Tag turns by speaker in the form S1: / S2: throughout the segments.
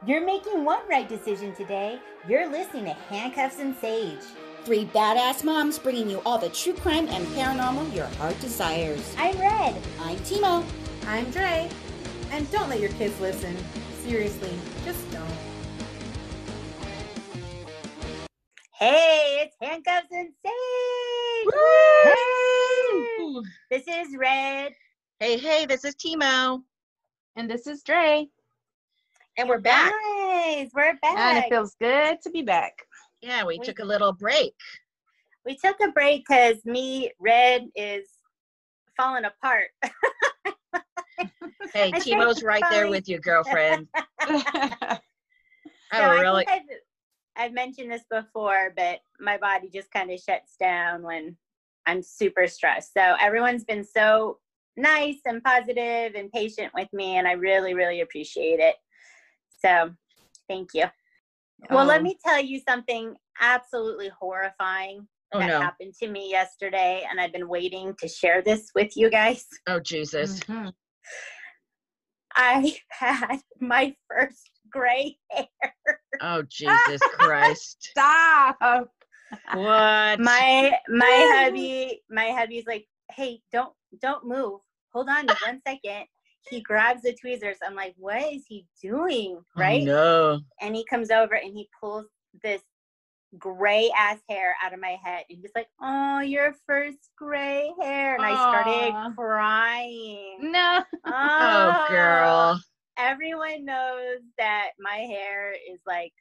S1: You're making one right decision today. You're listening to Handcuffs and Sage.
S2: Three badass moms bringing you all the true crime and paranormal your heart desires.
S1: I'm Red.
S2: I'm Timo.
S3: I'm Dre. And don't let your kids listen. Seriously, just don't.
S1: Hey, it's Handcuffs and Sage.
S4: Woo!
S1: Hey! This is Red.
S4: Hey, this is Timo.
S5: And this is Dre.
S4: And we're back.
S1: Guys, we're back.
S5: And it feels good to be back.
S4: Yeah, we took a little break.
S1: We took a break because Red is falling apart.
S4: Hey, Timo's right there with you, girlfriend.
S1: I think I've mentioned this before, but my body just kind of shuts down when I'm super stressed. So everyone's been so nice and positive and patient with me, and I really, really appreciate it. So thank you. Well, let me tell you something absolutely horrifying that happened to me yesterday, and I've been waiting to share this with you guys.
S4: Oh, Jesus.
S5: Mm-hmm.
S1: I had my first gray hair.
S4: Oh, Jesus Christ.
S5: Stop.
S4: What?
S1: My hubby's like, hey, don't move. Hold on 1 second. He grabs the tweezers. I'm like, what is he doing? Right?
S4: Oh, no.
S1: And he comes over and he pulls this gray ass hair out of my head. And he's like, oh, your first gray hair. And I started crying.
S5: No.
S4: Oh, girl.
S1: Everyone knows that my hair is like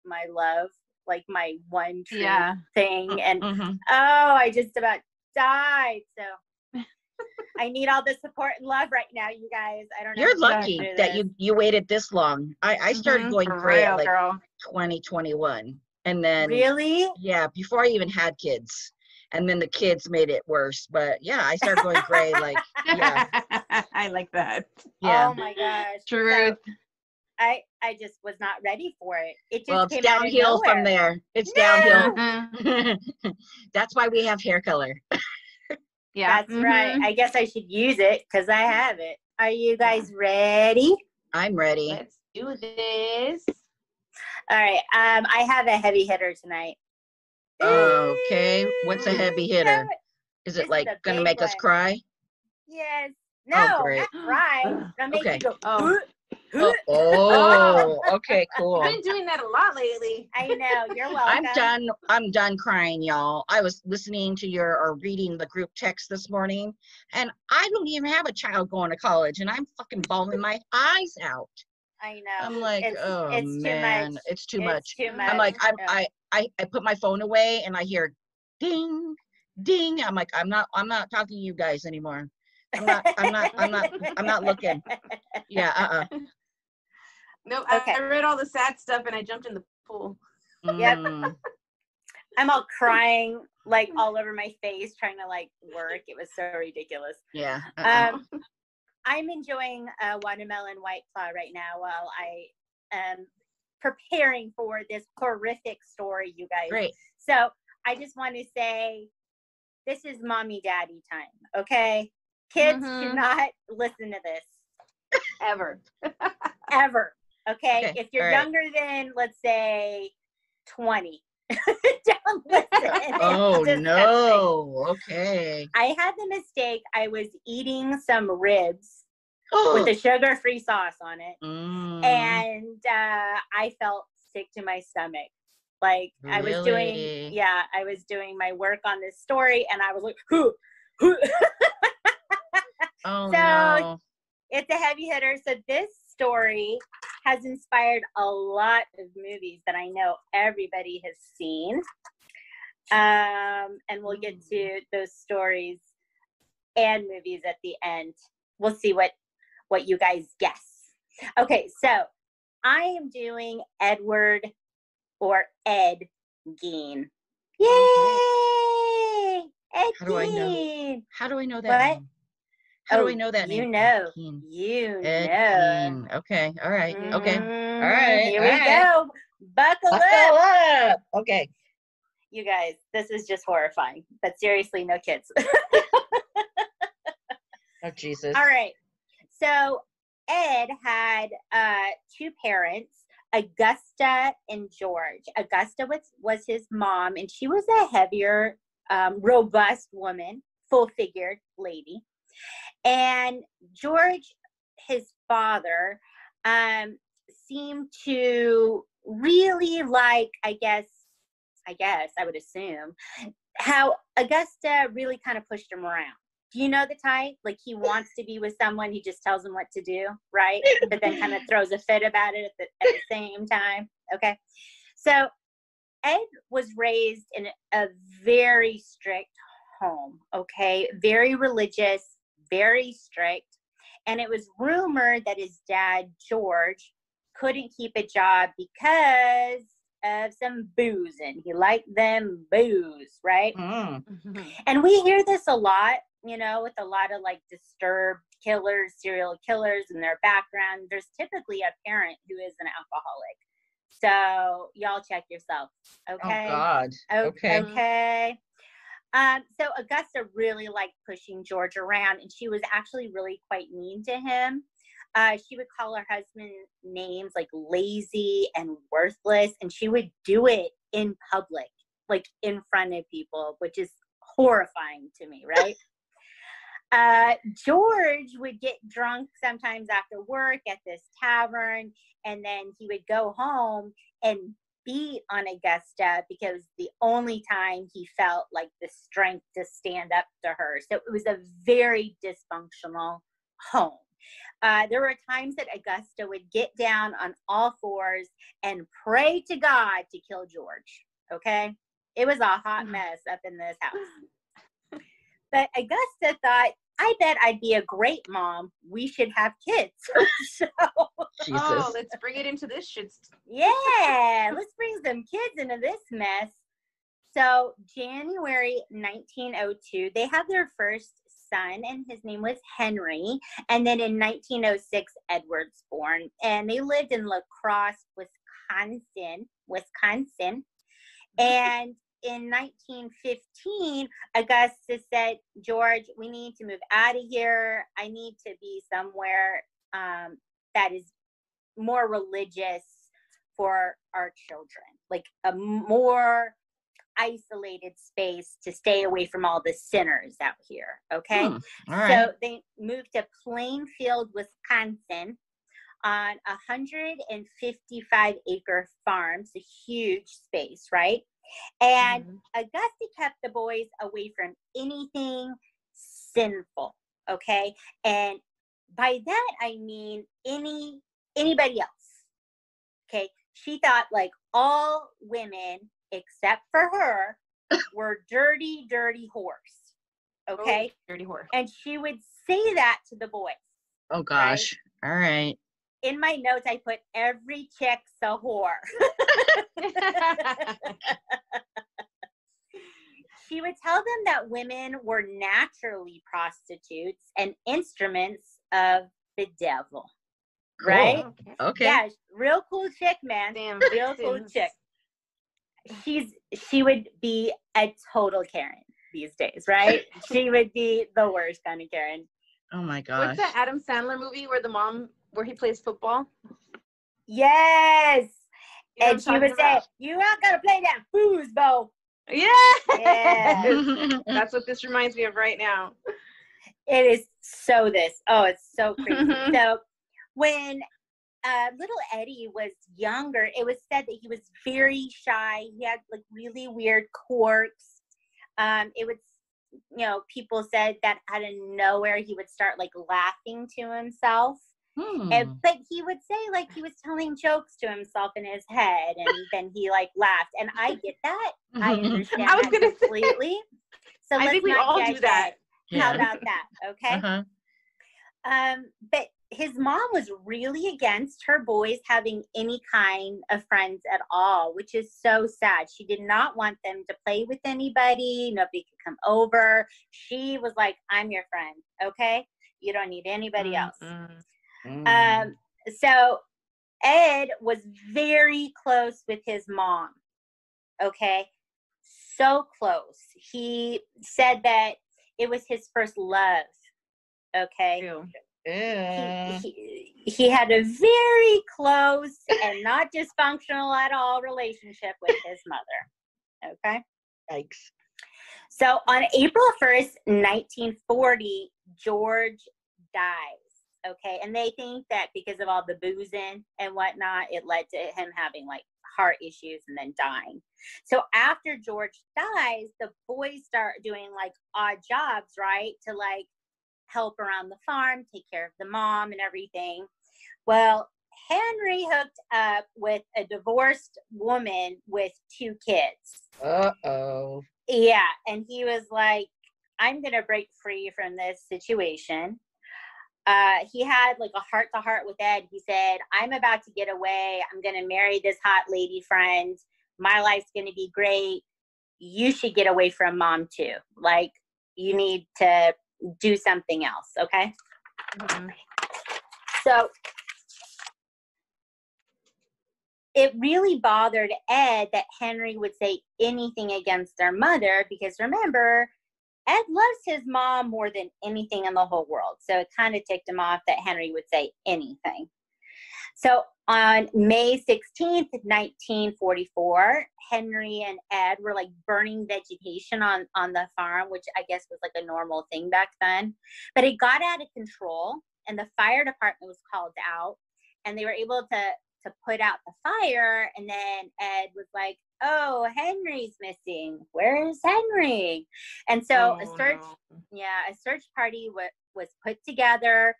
S1: my love, like my one true thing. And I just about died. So I need all the support and love right now, you guys. I don't know.
S4: You're lucky that you waited this long. I started going gray at like 2021. And then
S1: really?
S4: Yeah, before I even had kids. And then the kids made it worse. But yeah, I started going gray like
S5: I like that.
S4: Yeah.
S1: Oh my gosh.
S5: Truth.
S1: So, I just was not ready for it. It just
S4: it's downhill from there. It's downhill.
S5: Mm-hmm.
S4: That's why we have hair color.
S5: Yeah.
S1: That's right. I guess I should use it because I have it. Are you guys ready?
S4: I'm ready.
S5: Let's do this.
S1: All right. I have a heavy hitter tonight.
S4: Okay. What's a heavy hitter? Is it like going to make us cry?
S1: Yes. No,
S4: great.
S1: not cry. I'll make you go.
S4: Okay, cool.
S5: I've been doing that a lot lately.
S1: I know. You're welcome.
S4: I'm done crying, y'all. I was listening to reading the group text this morning, and I don't even have a child going to college, and I'm fucking bawling my eyes out.
S1: I know.
S4: I'm like,
S1: it's
S4: man,
S1: too much.
S4: it's too much.
S1: Too much.
S4: I'm like, I put my phone away, and I hear ding, ding. I'm like, I'm not talking to you guys anymore. I'm not looking. Yeah,
S5: Nope.
S1: Okay.
S5: I read all the sad stuff and I jumped in the pool.
S1: Yep. I'm all crying, like all over my face, trying to like work. It was so ridiculous.
S4: Yeah.
S1: I'm enjoying a watermelon white claw right now while I am preparing for this horrific story, you guys.
S4: Great.
S1: So I just want to say, this is mommy daddy time. Okay, kids do not listen to this
S5: Ever.
S1: ever. Okay, if you're
S4: right.
S1: younger than, let's say, 20, don't listen.
S4: Oh no. Okay.
S1: I had the mistake. I was eating some ribs with a sugar-free sauce on it, and I felt sick to my stomach. Like I was doing my work on this story, and I was like, "Hoo, hoo."
S4: Oh
S1: so
S4: no.
S1: It's a heavy hitter. So this story has inspired a lot of movies that I know everybody has seen. And we'll get to those stories and movies at the end. We'll see what you guys guess. Okay, so I am doing Edward or Ed Gein. Yay! Ed Gein.
S4: How do I know that name? How do I know that name?
S1: You know.
S4: Ed Gein. Okay. All right. Okay. All right.
S1: Here we go. Buckle
S4: up. Okay.
S1: You guys, this is just horrifying. But seriously, no kids.
S4: Oh, Jesus.
S1: All right. So Ed had two parents, Augusta and George. Augusta was his mom, and she was a heavier, robust woman, full-figured lady. And George, his father, seemed to really like, I guess I would assume, how Augusta really kind of pushed him around. Do you know the type? Like, he wants to be with someone, he just tells him what to do, right? But then kind of throws a fit about it at the same time. Okay. So Ed was raised in a very strict home, okay? Very religious, very strict. And it was rumored that his dad, George, couldn't keep a job because of some boozing. He liked them booze, right? And we hear this a lot, you know, with a lot of like disturbed killers, serial killers in their background. There's typically a parent who is an alcoholic. So y'all check yourself. Okay.
S4: Oh God. Okay.
S1: Okay. So Augusta really liked pushing George around, and she was actually really quite mean to him. She would call her husband names like lazy and worthless, and she would do it in public, like in front of people, which is horrifying to me, right? George would get drunk sometimes after work at this tavern, and then he would go home and beat on Augusta because the only time he felt like the strength to stand up to her. So it was a very dysfunctional home. There were times that Augusta would get down on all fours and pray to God to kill George. Okay. It was a hot mess up in this house. But Augusta thought, I bet I'd be a great mom. We should have kids. So,
S4: Jesus.
S5: Oh, let's bring it into this shit.
S1: yeah, let's bring some kids into this mess. So January 1902, they had their first son, and his name was Henry. And then in 1906, Edward's born. And they lived in La Crosse, Wisconsin. And in 1915, Augusta said, George, we need to move out of here. I need to be somewhere that is more religious for our children, like a more isolated space to stay away from all the sinners out here. Okay.
S4: All right.
S1: So they moved to Plainfield, Wisconsin, on a 155-acre farm. It's a huge space, right? And Augusta kept the boys away from anything sinful, okay? And by that, I mean anybody else, okay? She thought like all women, except for her, were dirty, dirty whores, okay?
S5: Oh, dirty whore.
S1: And she would say that to the boys.
S4: Oh gosh. Right? All right.
S1: In my notes, I put every chick's a whore. She would tell them that women were naturally prostitutes and instruments of the devil.
S4: Cool.
S1: Right?
S4: Okay.
S1: Yeah, real cool chick, man.
S5: Damn.
S1: Real cool chick. She would be a total Karen these days, right? She would be the worst kind of Karen.
S4: Oh my gosh.
S5: What's that Adam Sandler movie where he plays football?
S1: Yes.
S5: You know
S1: And she would say, you not gonna play that foosball.
S5: Yeah.
S1: Yeah.
S5: That's what this reminds me of right now.
S1: It is so this. Oh, it's so crazy. So when little Eddie was younger, it was said that he was very shy. He had like really weird quirks. It was, people said that out of nowhere he would start like laughing to himself. But he would say like he was telling jokes to himself in his head, and then he like laughed. And I get that. I understand that completely. So
S5: I think we all do that.
S1: How about that? Okay. But his mom was really against her boys having any kind of friends at all, which is so sad. She did not want them to play with anybody. Nobody could come over. She was like, I'm your friend. Okay. You don't need anybody else. So Ed was very close with his mom. Okay. So close. He said that it was his first love. Okay.
S5: Ew.
S1: he had a very close and not dysfunctional at all relationship with his mother. Okay.
S4: Yikes.
S1: So on April 1st, 1940, George dies. Okay. And they think that because of all the boozing and whatnot, it led to him having like heart issues and then dying. So after George dies, the boys start doing like odd jobs, right? To like help around the farm, take care of the mom and everything. Well, Henry hooked up with a divorced woman with 2 kids.
S4: Uh-oh.
S1: Yeah, and he was like, I'm going to break free from this situation. He had like a heart-to-heart with Ed. He said, I'm about to get away. I'm going to marry this hot lady friend. My life's going to be great. You should get away from mom too. Like, you need to do something else, okay?
S5: Mhm.
S1: So it really bothered Ed that Henry would say anything against their mother, because remember, Ed loves his mom more than anything in the whole world. So it kind of ticked him off that Henry would say anything. So on May 16th, 1944, Henry and Ed were like burning vegetation on the farm, which I guess was like a normal thing back then. But it got out of control and the fire department was called out and they were able to put out the fire. And then Ed was like, oh, Henry's missing. Where's Henry? And so a search party was put together.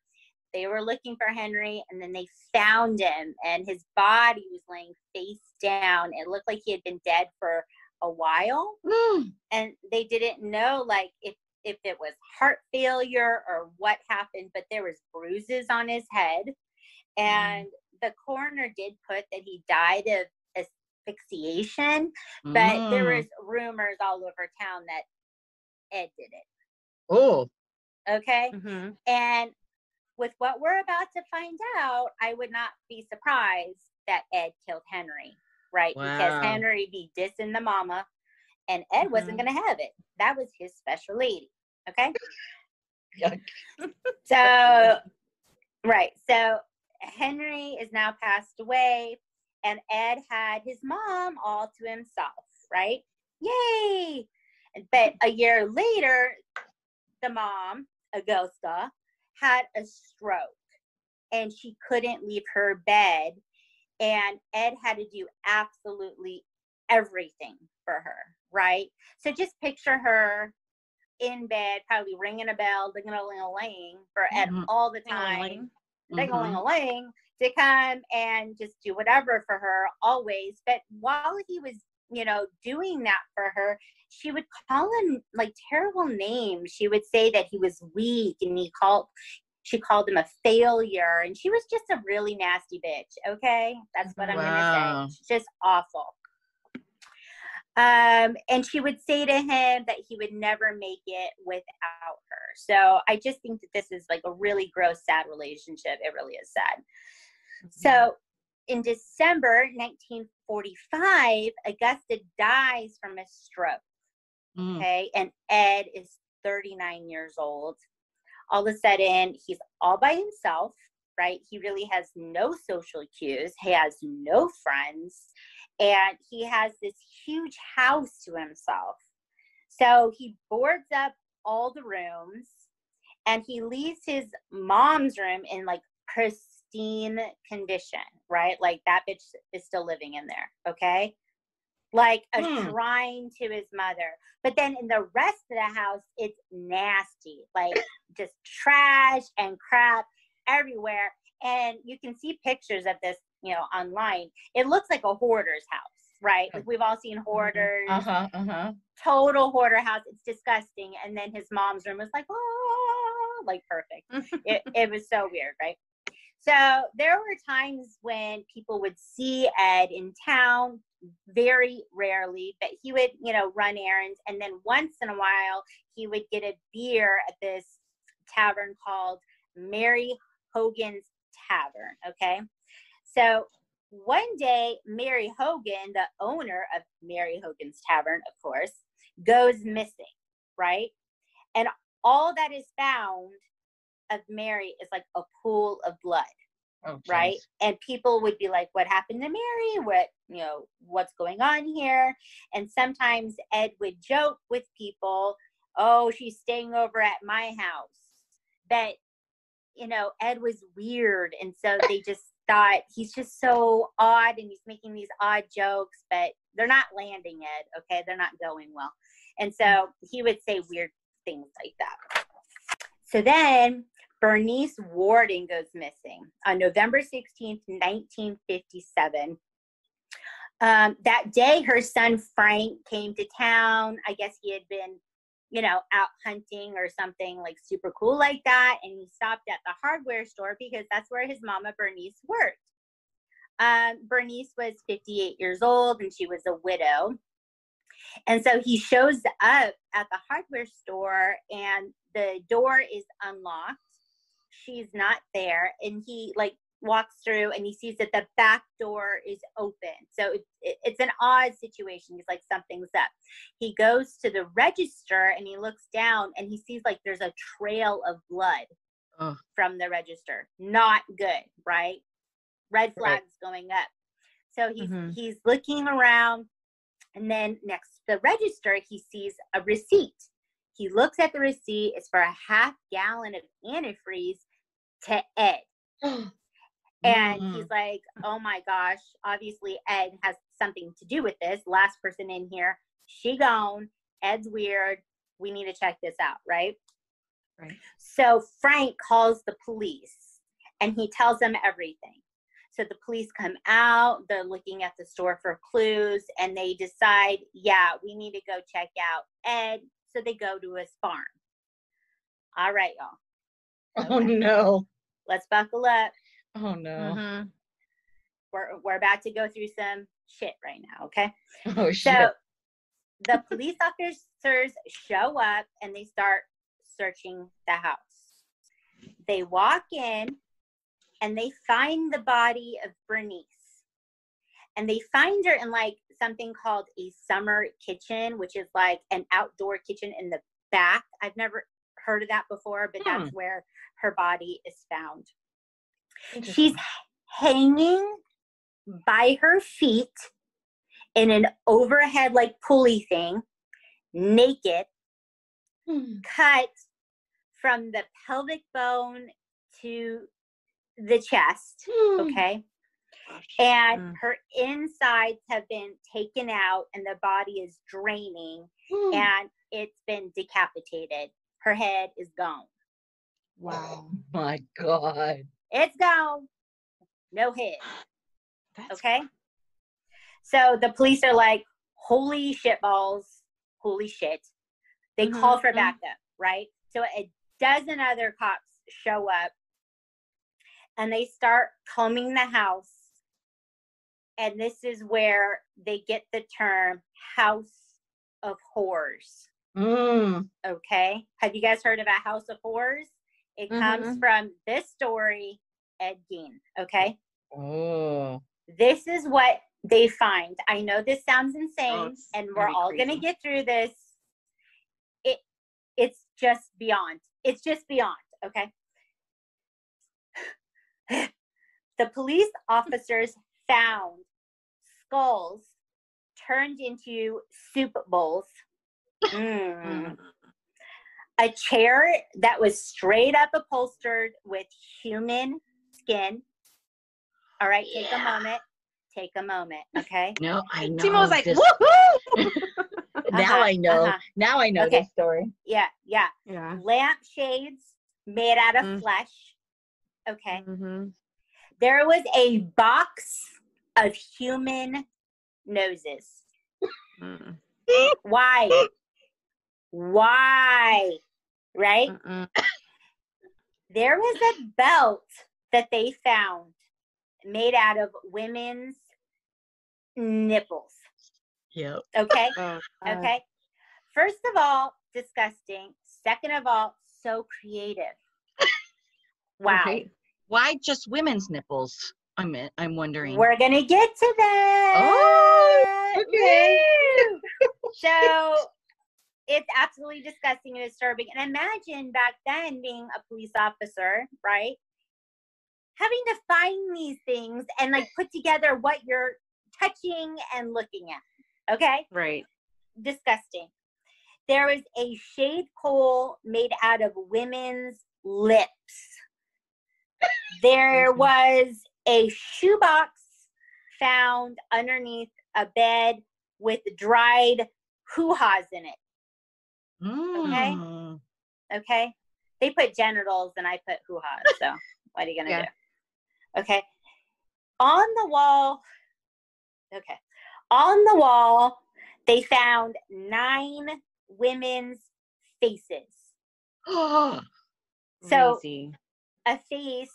S1: They were looking for Henry, and then they found him, and his body was laying face down. It looked like he had been dead for a while, and they didn't know, like, if it was heart failure or what happened, but there was bruises on his head, and the coroner did put that he died of asphyxiation, but there was rumors all over town that Ed did it.
S4: Oh.
S1: Okay?
S5: Mm-hmm.
S1: And with what we're about to find out, I would not be surprised that Ed killed Henry, right?
S4: Wow.
S1: Because Henry be dissing the mama, and Ed wasn't going to have it. That was his special lady, okay?
S4: Yuck.
S1: So, right. So Henry is now passed away, and Ed had his mom all to himself, right? Yay! But a year later, the mom, Augusta, had a stroke and she couldn't leave her bed, and Ed had to do absolutely everything for her, right? So just picture her in bed, probably ringing a bell, ding-a-ling-a-ling for Ed all the time, ding-a-ling-a-ling, to come and just do whatever for her always. But while he was, doing that for her, she would call him like terrible names. She would say that he was weak, and she called him a failure, and she was just a really nasty bitch. Okay, that's what I'm gonna say. Just awful. And she would say to him that he would never make it without her. So I just think that this is like a really gross, sad relationship. It really is sad. So in December 1945, Augusta dies from a stroke. Okay. And Ed is 39 years old. All of a sudden, he's all by himself, right? He really has no social cues. He has no friends. And he has this huge house to himself. So he boards up all the rooms, and he leaves his mom's room in like pristine condition, right? Like that bitch is still living in there, okay? Like a shrine to his mother. But then in the rest of the house, it's nasty, like just trash and crap everywhere. And you can see pictures of this, online. It looks like a hoarder's house, right? Like we've all seen hoarders. Total hoarder house. It's disgusting. And then his mom's room was like, oh, like perfect. It was so weird, right? So there were times when people would see Ed in town, very rarely, but he would, run errands. And then once in a while, he would get a beer at this tavern called Mary Hogan's Tavern, okay? So one day, Mary Hogan, the owner of Mary Hogan's Tavern, of course, goes missing, right? And all that is found of Mary is like a pool of blood.
S4: Oh,
S1: right?
S4: geez.
S1: And people would be like, what happened to Mary? What's going on here? And sometimes Ed would joke with people, oh, she's staying over at my house. But, Ed was weird. And so they just thought he's just so odd and he's making these odd jokes, but they're not landing, Ed. Okay. They're not going well. And so he would say weird things like that. So then Bernice Warden goes missing on November 16th, 1957. That day, her son Frank came to town. I guess he had been, out hunting or something like super cool like that. And he stopped at the hardware store because that's where his mama Bernice worked. Bernice was 58 years old and she was a widow. And so he shows up at the hardware store and the door is unlocked. She's not there. And he walks through and he sees that the back door is open. So it's an odd situation. He's like, something's up. He goes to the register and he looks down and he sees there's a trail of blood from the register. Not good, right? Red flags going up. So he's looking around. And then next to the register, he sees a receipt. He looks at the receipt. It's for a half gallon of antifreeze to Ed. And he's like, oh my gosh, obviously Ed has something to do with this. Last person in here, she gone. Ed's weird. We need to check this out, right?
S5: Right.
S1: So Frank calls the police and he tells them everything. So the police come out, they're looking at the store for clues, and they decide, yeah, we need to go check out Ed. So they go to his farm. All right, y'all.
S4: Okay. Oh, no.
S1: Let's buckle up.
S4: Oh, no.
S1: We're about to go through some shit right now, okay?
S4: Oh, shit.
S1: So the police officers show up, and they start searching the house. They walk in, and they find the body of Bernice. And they find her in something called a summer kitchen, which is like an outdoor kitchen in the back. I've never heard of that before, but that's where her body is found. She's hanging by her feet in an overhead pulley thing, naked, cut from the pelvic bone to the chest, okay? And her insides have been taken out and the body is draining and it's been decapitated. Her head is gone.
S5: Wow.
S4: Oh my God.
S1: It's gone. No head. Okay? So the police are like, holy shit balls. Holy shit. They call for backup, right? So a dozen other cops show up and they start combing the house. And this is where they get the term House of Horrors. Okay? Have you guys heard about House of Horrors? It comes from this story, Ed Gein. Okay?
S4: Oh.
S1: This is what they find. I know this sounds insane, and we're all going to get through this. It's just beyond. It's just beyond. Okay? The police officers found skulls turned into soup bowls. A chair that was straight up upholstered with human skin. All right, take a moment. Take a moment, okay?
S4: No, I know.
S5: Timo was like,
S4: this.
S5: woohoo!
S4: Now I know. Now I know this story.
S1: Yeah. Lampshades made out of flesh. Okay. There was a box of human noses. Why? Right? There was a belt that they found made out of women's nipples.
S4: Yep.
S1: Okay? Okay. First of all, disgusting. Second of all, so creative. Wow.
S5: Okay.
S4: Why just women's nipples? I'm wondering.
S1: We're gonna get to that.
S4: Oh, okay.
S1: So it's absolutely disgusting and disturbing. And imagine back then being a police officer, right? Having to find these things and like put together what you're touching and looking at. Okay?
S5: Right.
S1: Disgusting. There was a shade pole made out of women's lips. There was a shoebox found underneath a bed with dried hoo-haws in it.
S4: Mm.
S1: Okay? They put genitals and I put hoo-haws, so what are you gonna do? Okay. On the wall, they found 9 women's faces. So
S5: Crazy.
S1: a face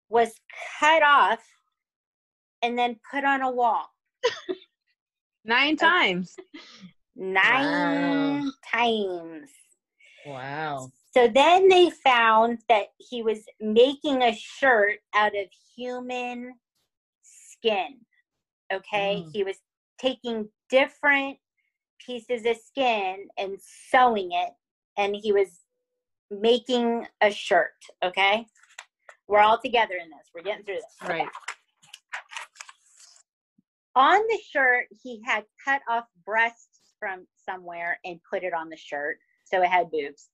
S1: was cut off and then put on a wall.
S5: 9 times.
S1: 9 times.
S4: Wow.
S1: So then they found that he was making a shirt out of human skin. Okay. He was taking different pieces of skin and sewing it, and he was making a shirt. Okay. We're all together in this. We're getting through this.
S5: Right.
S1: On the shirt, he had cut off breasts from somewhere and put it on the shirt. So it had boobs.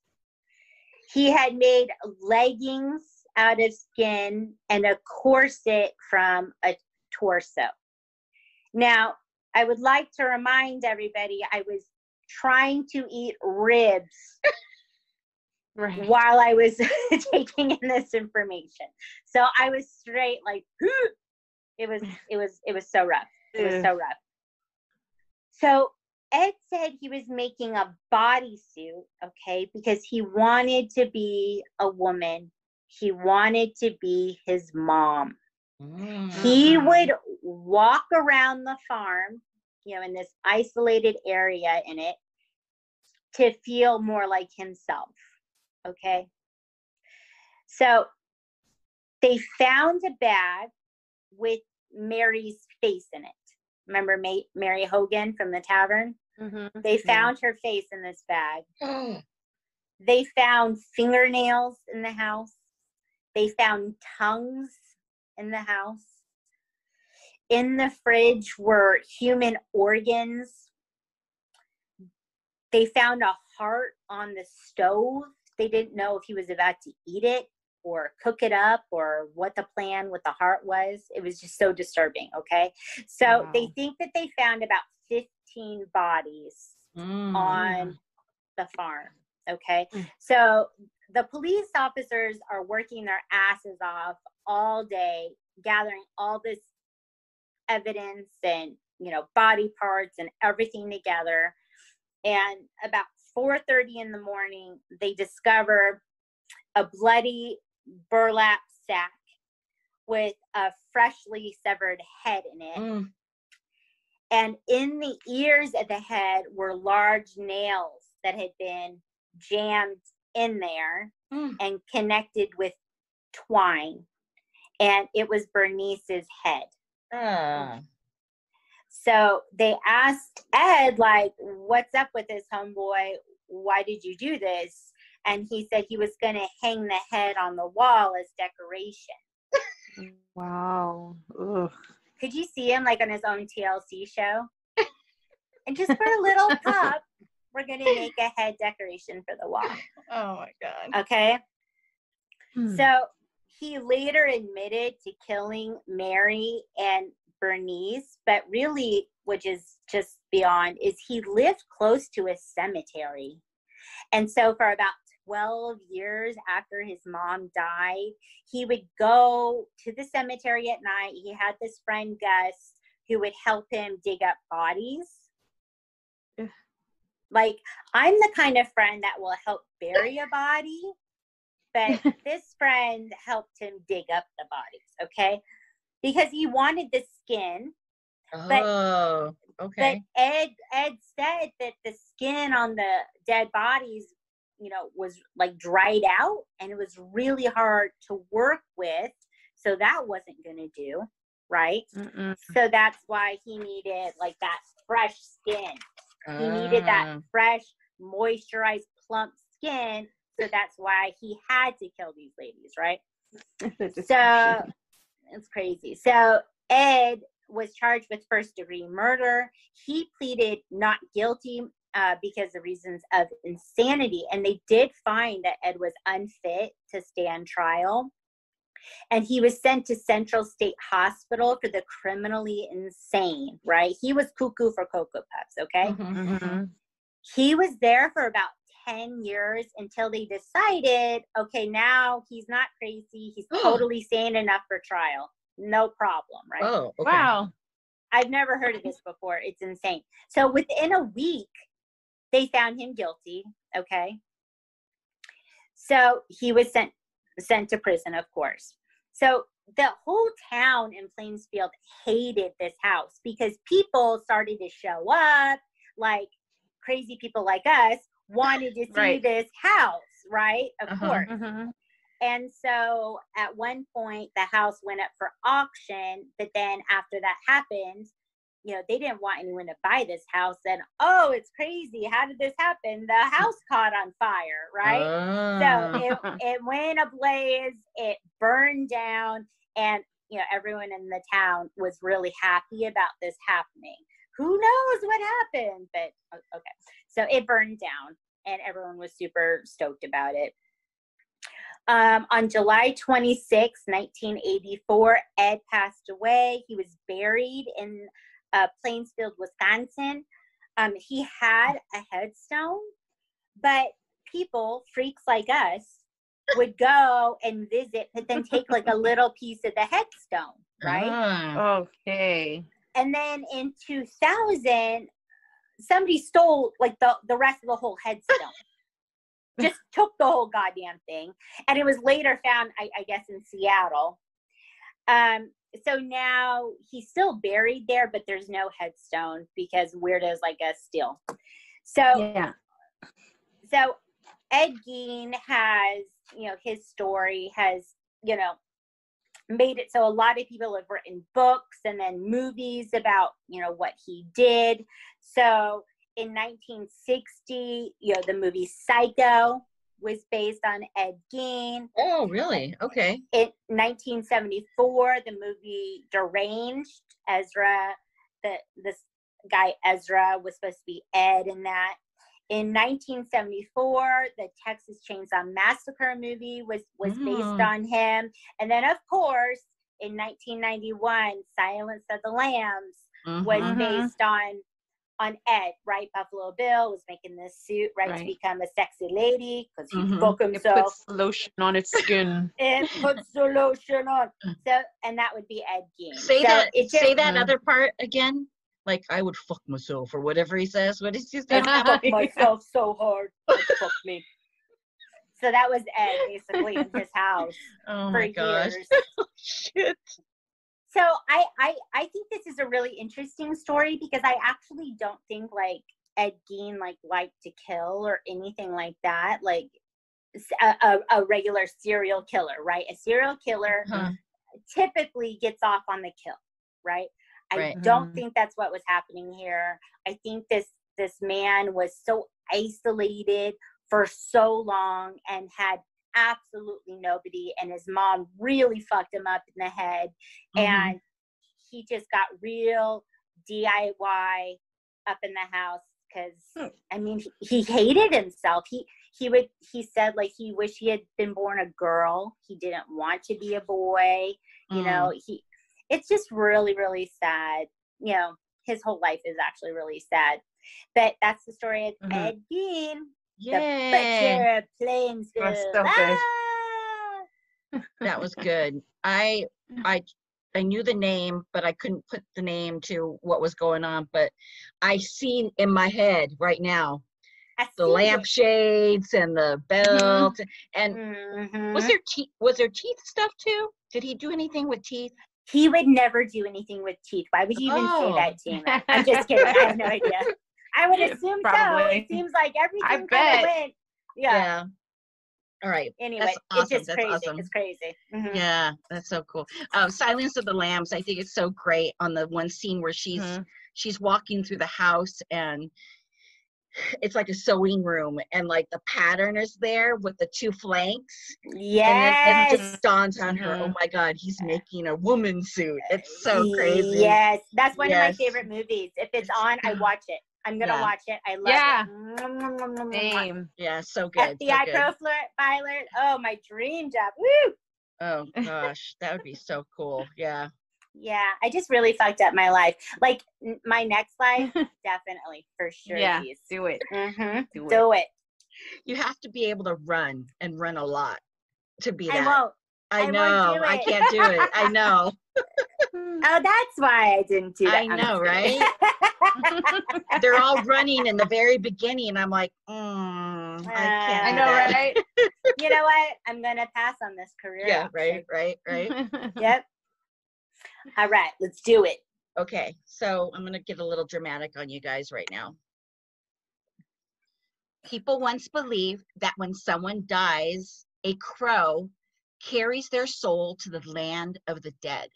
S1: He had made leggings out of skin and a corset from a torso. Now, I would like to remind everybody I was trying to eat ribs
S5: Right.
S1: while I was taking in this information. So I was straight like, it was so rough. It was so rough. So Ed said he was making a bodysuit, okay, because he wanted to be a woman. He wanted to be his mom. He would walk around the farm, in this isolated area in it to feel more like himself, okay? So they found a bag with Mary's face in it. Remember Mary Hogan from the tavern?
S5: Mm-hmm.
S1: They found her face in this bag. They found fingernails in the house. They found tongues in the house. In the fridge were human organs. They found a heart on the stove. They didn't know if he was about to eat it or cook it up or what the plan with the heart was. It was just so disturbing, okay? So they think that they found about 15 bodies on the farm, okay? So the police officers are working their asses off all day, gathering all this evidence and, body parts and everything together. And about 4:30 in the morning, they discover a bloody burlap sack with a freshly severed head in it. And in the ears of the head were large nails that had been jammed in there and connected with twine. And it was Bernice's head. So they asked Ed, like, what's up with this, homeboy? Why did you do this? And he said he was going to hang the head on the wall as decoration.
S5: Wow. Ugh.
S1: Could you see him like on his own TLC show? And just for a little pup, we're going to make a head decoration for the wall.
S4: Oh my God.
S1: Okay. So he later admitted to killing Mary and Bernice, but really, which is just beyond, is he lived close to a cemetery. And so for about 12 years after his mom died, he would go to the cemetery at night. He had this friend, Gus, who would help him dig up bodies. Like, I'm the kind of friend that will help bury a body, but this friend helped him dig up the bodies, okay? Because he wanted the skin.
S4: Okay.
S1: But Ed said that the skin on the dead bodies, was like dried out and it was really hard to work with. So that wasn't going to do, right? So that's why he needed like that fresh skin. He needed that
S4: Ah.
S1: fresh, moisturized, plump skin. So that's why he had to kill these ladies, right? So it's crazy. So Ed was charged with first-degree murder. He pleaded not guilty because of reasons of insanity. And they did find that Ed was unfit to stand trial. And he was sent to Central State Hospital for the criminally insane, right? He was cuckoo for Cocoa Puffs, okay?
S5: Mhm.
S1: He was there for about 10 years until they decided, okay, now he's not crazy. He's totally sane enough for trial. No problem, right?
S4: Oh, okay.
S5: Wow.
S1: I've never heard of this before. It's insane. So within a week, they found him guilty, okay? So he was sent to prison, of course. So the whole town in Plainsfield hated this house because people started to show up, like crazy people like us wanted to see
S5: Right.
S1: this house, right? Of
S4: Uh-huh.
S1: course.
S5: Mhm.
S1: And so at one point, the house went up for auction. But then after that happened, they didn't want anyone to buy this house. And, oh, it's crazy. How did this happen? The house caught on fire, right? So
S4: Ah.
S1: it went ablaze. It burned down. And, everyone in the town was really happy about this happening. Who knows what happened? But, okay. So it burned down. And everyone was super stoked about it. On July 26, 1984, Ed passed away. He was buried in Plainsfield, Wisconsin. He had a headstone, but people, freaks like us, would go and visit, but then take like a little piece of the headstone, right?
S4: Ah.
S5: Okay.
S1: And then in 2000, somebody stole like the rest of the whole headstone. Just took the whole goddamn thing. And it was later found, I guess, in Seattle. So now he's still buried there, but there's no headstone because weirdos like us steal. So,
S5: Yeah.
S1: so Ed Gein has, his story has, made it so a lot of people have written books and then movies about, what he did. So in 1960, the movie Psycho was based on Ed Gein.
S4: Oh, really? Okay.
S1: In 1974, the movie Deranged, this guy Ezra was supposed to be Ed in that. In 1974, the Texas Chainsaw Massacre movie was based on him. And then, of course, in 1991, Silence of the Lambs was based on Ed, right? Buffalo Bill was making this suit, right. To become a sexy lady because he fuck
S5: It
S1: himself.
S5: puts lotion on its skin.
S1: It puts the lotion on. So, and that would be Ed Gein.
S4: Say
S1: So
S4: that.
S1: it just,
S4: Say that other part again. Like I would fuck myself or whatever he says. What is he saying?
S1: I fuck myself so hard. Fuck me. So that was Ed basically in his house
S4: Oh
S1: for
S4: my gosh.
S1: years.
S4: Shit.
S1: So I think this is a really interesting story because I actually don't think like Ed Gein liked to kill or anything like that. Like a regular serial killer, right? A serial killer typically gets off on the kill, right? I don't think that's what was happening here. I think this man was so isolated for so long and had absolutely nobody, and his mom really fucked him up in the head, and he just got real DIY up in the house because I mean he hated himself. He said like he wished he had been born a girl. He didn't want to be a boy. You know, it's just really, really sad. You know, his whole life is actually really sad. But that's the story of Ed Gein, the butcher of Plainsville.
S5: So good.
S4: That was good. I knew the name, but I couldn't put the name to what was going on. But I see in my head right now the lampshades and the belt and was there teeth stuff too? Did he do anything with teeth?
S1: He would never do anything with teeth. Why would you even say that, Tina? I'm just kidding. I have no idea. I would assume so. It seems like everything kind of went. Yeah.
S4: All right.
S1: Anyway,
S4: that's awesome.
S1: It's just
S4: that's
S1: crazy.
S4: awesome.
S1: It's crazy.
S4: Yeah, that's so cool. Silence of the Lambs. I think it's so great on the one scene where she's walking through the house and it's like a sewing room, and like the pattern is there with the two flanks. And then it
S1: Yes.
S4: just dawns on her, oh my God, he's making a woman suit. It's so crazy.
S1: Yes. That's one of my
S4: Yes.
S1: favorite movies. If it's on, I watch it. I'm going to
S4: Yeah.
S1: watch it. I love
S5: Yeah.
S1: it.
S5: Same.
S4: Yeah, so good. So
S1: FBI
S4: good.
S1: profiler. Oh, my dream job. Woo.
S4: Oh gosh, that would be so cool. Yeah.
S1: Yeah, I just really fucked up my life. Like my next life, definitely for sure.
S5: Yeah.
S1: These.
S5: Do it.
S1: Mm-hmm.
S5: Do it.
S1: Do it.
S4: You have to be able to run and run a lot to be
S1: I
S4: that.
S1: won't.
S4: I
S1: won't
S4: know.
S1: do
S4: I
S1: it.
S4: can't do it. I know.
S1: Oh, that's why I didn't do that.
S4: I know, right? They're all running in the very beginning, and I'm like, I can't
S5: I
S4: do
S5: know,
S4: that.
S5: right?
S1: You know what? I'm gonna pass on this career.
S4: Yeah,
S1: option.
S4: right.
S1: Yep. All right, let's do it.
S4: Okay, so I'm gonna get a little dramatic on you guys right now. People once believed that when someone dies, a crow carries their soul to the land of the dead.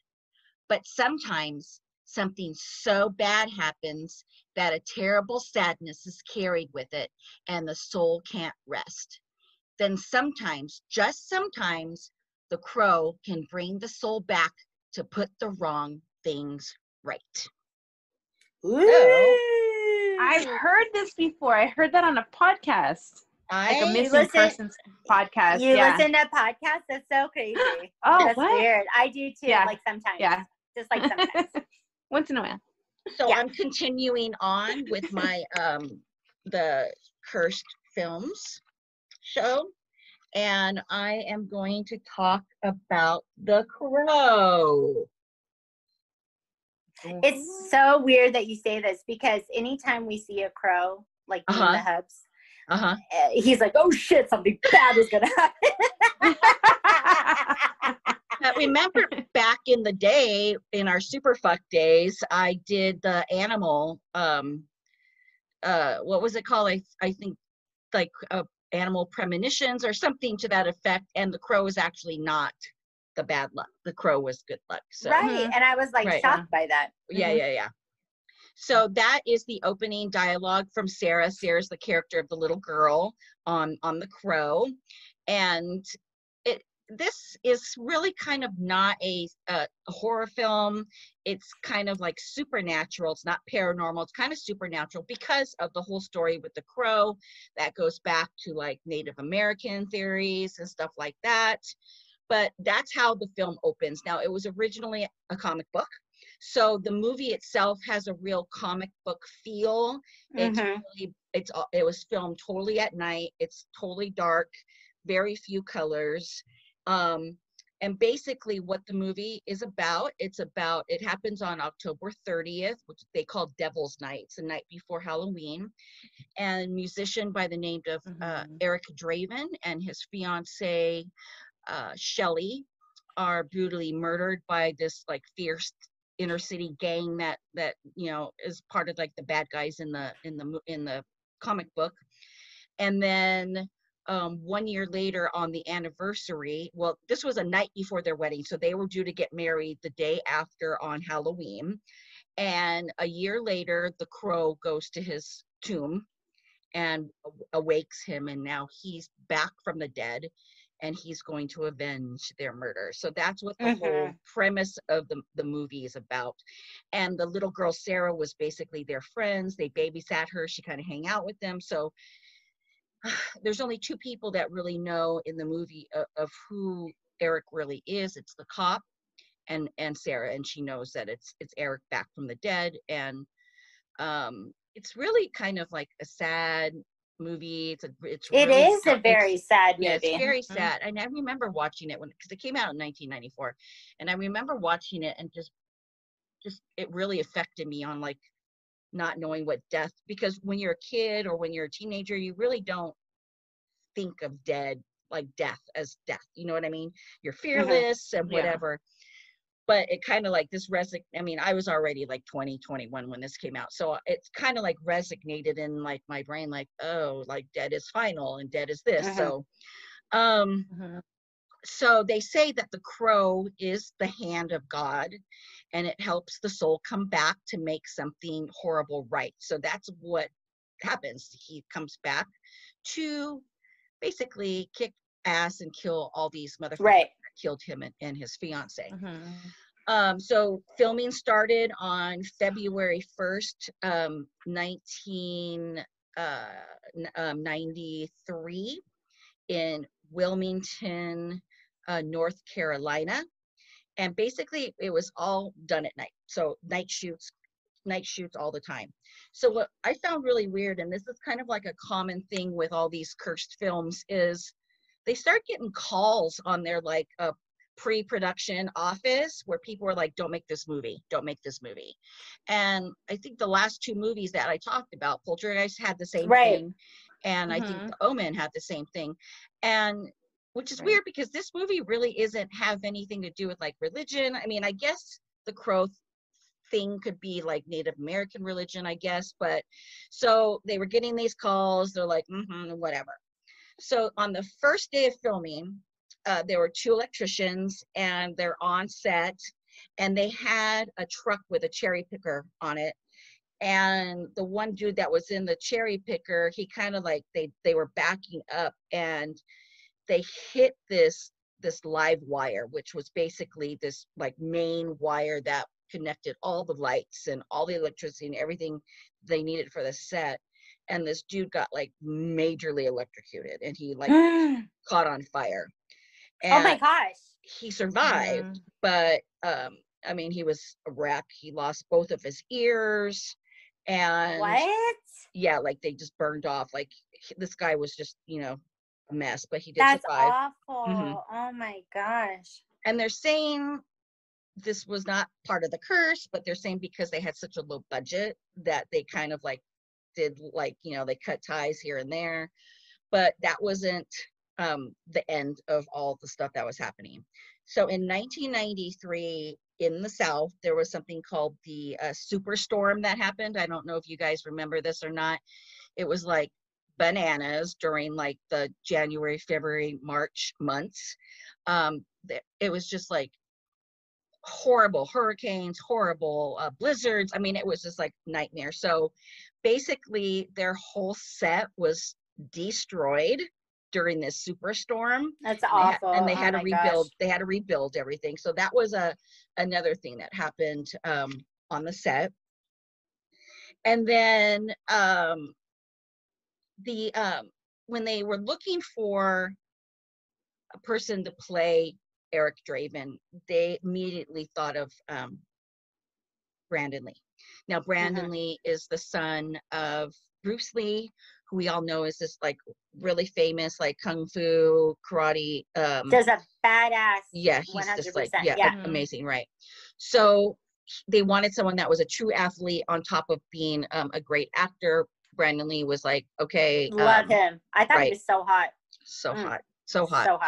S4: But sometimes something so bad happens that a terrible sadness is carried with it and the soul can't rest. Then sometimes, just sometimes, the crow can bring the soul back to put the wrong things right. So,
S5: I've heard this before. I heard that on a podcast. Like a missing persons podcast.
S1: You listen to podcasts? That's so crazy.
S5: Oh,
S1: that's
S5: what?
S1: weird. I do too.
S5: Yeah.
S1: Like sometimes.
S5: Yeah.
S1: Just like sometimes.
S5: Once in a while.
S4: So
S1: Yeah.
S4: I'm continuing on with my the Cursed Films show, and I am going to talk about The Crow.
S1: It's so weird that you say this because anytime we see a crow, like in the hubs, he's like, "Oh shit, something bad is gonna happen."
S4: But remember back in the day, in our Superfuck days, I did the animal, what was it called? I think like animal premonitions or something to that effect. And the crow is actually not the bad luck. The crow was good luck. So.
S1: Right. And I was like shocked by that.
S4: Yeah. So that is the opening dialogue from Sarah. Sarah's the character of the little girl on The Crow. And this is really kind of not a horror film. It's kind of like supernatural. It's not paranormal. It's kind of supernatural because of the whole story with the crow that goes back to like Native American theories and stuff like that. But that's how the film opens. Now, it was originally a comic book. So the movie itself has a real comic book feel. It was filmed totally at night. It's totally dark, very few colors. And basically what the movie is about, it happens on October 30th, which they call Devil's Night. It's the night before Halloween. And a musician by the name of Eric Draven and his fiance, Shelley, are brutally murdered by this like fierce inner city gang that is part of like the bad guys in the comic book. And then 1 year later on the anniversary, well, this was a night before their wedding, so they were due to get married the day after on Halloween. And a year later, the crow goes to his tomb and awakes him, and now he's back from the dead and he's going to avenge their murder. So that's what the whole premise of the movie is about. And the little girl Sarah was basically their friends. They babysat her. She kind of hang out with them. So there's only two people that really know in the movie of who Eric really is. It's the cop and Sarah, and she knows that it's Eric back from the dead. And it's really kind of like a sad movie. It's really
S1: a very sad movie.
S4: Yeah, it's very sad. And I remember watching it because it came out in 1994, and I remember watching it and just it really affected me on like not knowing what death, because when you're a kid or when you're a teenager, you really don't think of death as death. You know what I mean? You're fearless and whatever. But it kind of like this I was already like 21 when this came out. So it's kind of like resonated in like my brain, like, oh, like death is final and death is this. So, so they say that the crow is the hand of God and it helps the soul come back to make something horrible right. So that's what happens. He comes back to basically kick ass and kill all these motherfuckers that killed him and his fiance. So filming started on February 1st, 1993 in Wilmington, North Carolina. And basically it was all done at night. So night shoots all the time. So what I found really weird, and this is kind of like a common thing with all these cursed films, is they start getting calls on their like pre-production office where people are like, don't make this movie. And I think the last two movies that I talked about, Poltergeist had the same thing. And I think The Omen had the same thing. And which is weird because this movie really isn't have anything to do with like religion. I mean, I guess the Crow thing could be like Native American religion, I guess. But so they were getting these calls. They're like, whatever. So on the first day of filming, there were two electricians and they're on set, and they had a truck with a cherry picker on it. And the one dude that was in the cherry picker, he kind of like, they were backing up and they hit this live wire, which was basically this like main wire that connected all the lights and all the electricity and everything they needed for the set. And this dude got like majorly electrocuted, and he like caught on fire. And
S1: oh my gosh.
S4: He survived, but I mean, he was a wreck. He lost both of his ears. And
S1: what?
S4: Yeah, like they just burned off. Like this guy was just, a mess, but he did
S1: survive.
S4: That's
S1: awful. Oh my gosh.
S4: And they're saying this was not part of the curse, but they're saying because they had such a low budget that they kind of like did like, they cut ties here and there, but that wasn't the end of all the stuff that was happening. So in 1993 in the South, there was something called the superstorm that happened. I don't know if you guys remember this or not. It was like bananas during like the January, February, March months. It was just like horrible hurricanes, horrible blizzards. I mean, it was just like nightmare. So basically their whole set was destroyed during this superstorm.
S1: That's awful.
S4: And they had to rebuild.
S1: Gosh.
S4: They had to rebuild everything. So that was another thing that happened on the set. And then when they were looking for a person to play Eric Draven, they immediately thought of Brandon Lee. Now, Brandon Lee is the son of Bruce Lee, who we all know is this like really famous like kung fu karate.
S1: Does a badass.
S4: Yeah, he's
S1: 100%.
S4: just like amazing, right? So they wanted someone that was a true athlete on top of being a great actor. Brandon Lee was like, okay,
S1: love him. I thought he was so hot.
S4: So hot.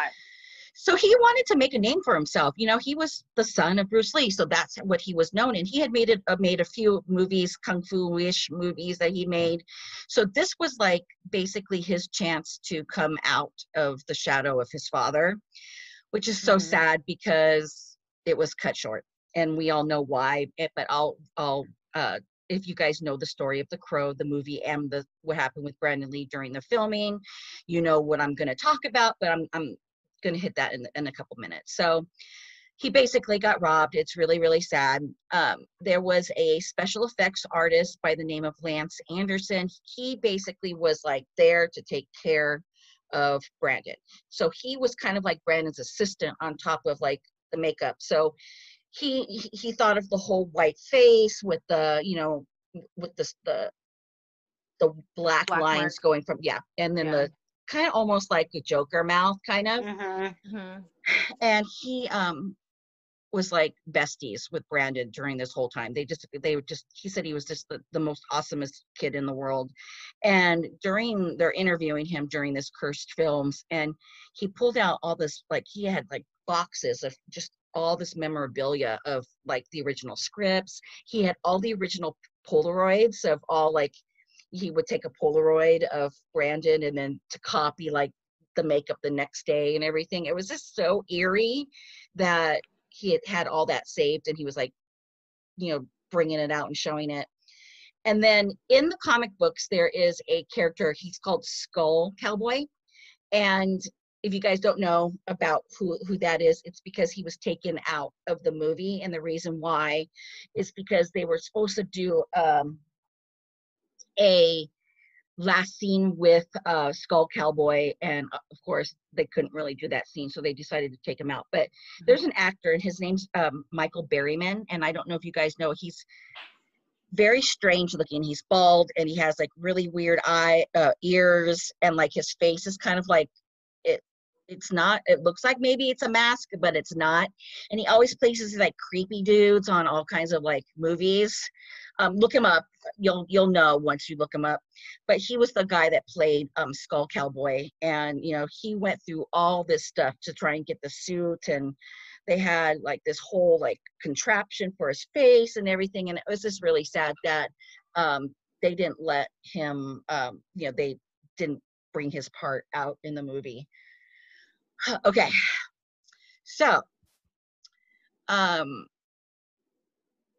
S4: So he wanted to make a name for himself. He was the son of Bruce Lee, so that's what he was known in. He had made a few movies, kung fu-ish movies that he made. So this was like basically his chance to come out of the shadow of his father, which is so sad because it was cut short, and we all know why. But I'll if you guys know the story of The Crow, the movie, and what happened with Brandon Lee during the filming, you know what I'm going to talk about. But I'm going to hit that in a couple minutes. So he basically got robbed. It's really, really sad. There was a special effects artist by the name of Lance Anderson. He basically was like there to take care of Brandon. So he was kind of like Brandon's assistant on top of like the makeup. So he thought of the whole white face with the, with the black lines mark going from, and then the kind of almost like a Joker mouth kind of. And he was like besties with Brandon during this whole time. He said he was just the most awesomest kid in the world. And during their interviewing him during this cursed films, and he pulled out all this, like he had like boxes of just all this memorabilia of like the original scripts. He had all the original Polaroids of all, like he would take a Polaroid of Brandon and then to copy like the makeup the next day and everything. It was just so eerie that he had all that saved, and he was like, bringing it out and showing it. And then in the comic books, there is a character, he's called Skull Cowboy. And if you guys don't know about who that is, it's because he was taken out of the movie. And the reason why is because they were supposed to do a last scene with Skull Cowboy, and of course they couldn't really do that scene, so they decided to take him out. But there's an actor, and his name's Michael Berryman, and I don't know if you guys know, he's very strange looking. He's bald, and he has like really weird ears, and like his face is kind of like it looks like maybe it's a mask, but it's not. And he always places like creepy dudes on all kinds of like movies. Look him up. You'll know once you look him up. But he was the guy that played Skull Cowboy, and he went through all this stuff to try and get the suit, and they had like this whole like contraption for his face and everything. And it was just really sad that they didn't let him. They didn't bring his part out in the movie. Okay, so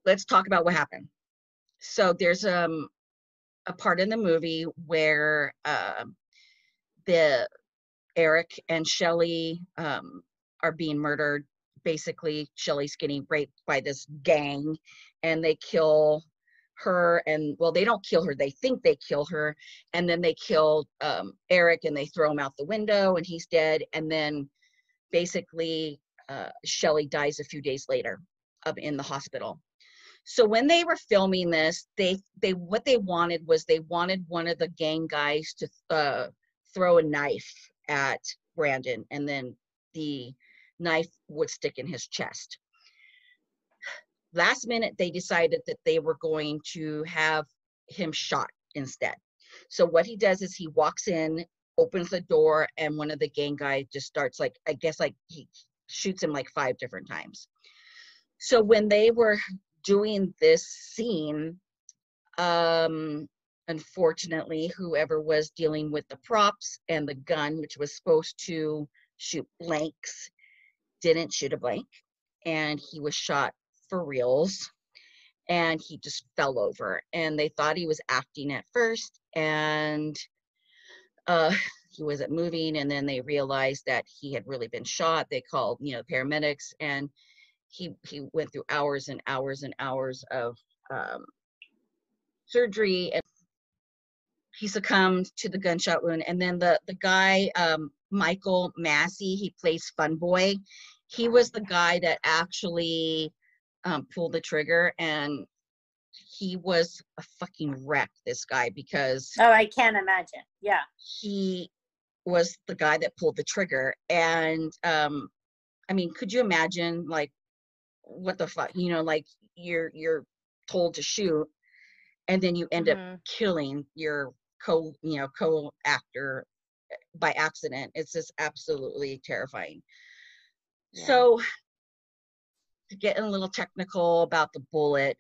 S4: let's talk about what happened. So there's a part in the movie where the Eric and Shelley are being murdered. Basically, Shelley's getting raped by this gang, and they kill her. And well, they don't kill her, they think they kill her, and then they kill Eric, and they throw him out the window, and he's dead. And then basically Shelley dies a few days later in the hospital. So when they were filming this, what they wanted was they wanted one of the gang guys to throw a knife at Brandon, and then the knife would stick in his chest. Last minute, they decided that they were going to have him shot instead. So what he does is he walks in, opens the door, and one of the gang guys just starts like, I guess like he shoots him like 5 different times. So when they were doing this scene, unfortunately, whoever was dealing with the props and the gun, which was supposed to shoot blanks, didn't shoot a blank, and he was shot for reals, and he just fell over. And they thought he was acting at first, and he wasn't moving, and then they realized that he had really been shot. They called paramedics, and he went through hours and hours and hours of surgery, and he succumbed to the gunshot wound. And then the guy, Michael Massey, he plays Fun Boy. He was the guy that actually pulled the trigger, and he was a fucking wreck, this guy, because
S1: I can't imagine. Yeah,
S4: he was the guy that pulled the trigger. And I mean, could you imagine, like, what the fuck, like you're told to shoot, and then you end up killing your co-actor by accident. It's just absolutely terrifying. Yeah. So to get a little technical about the bullet,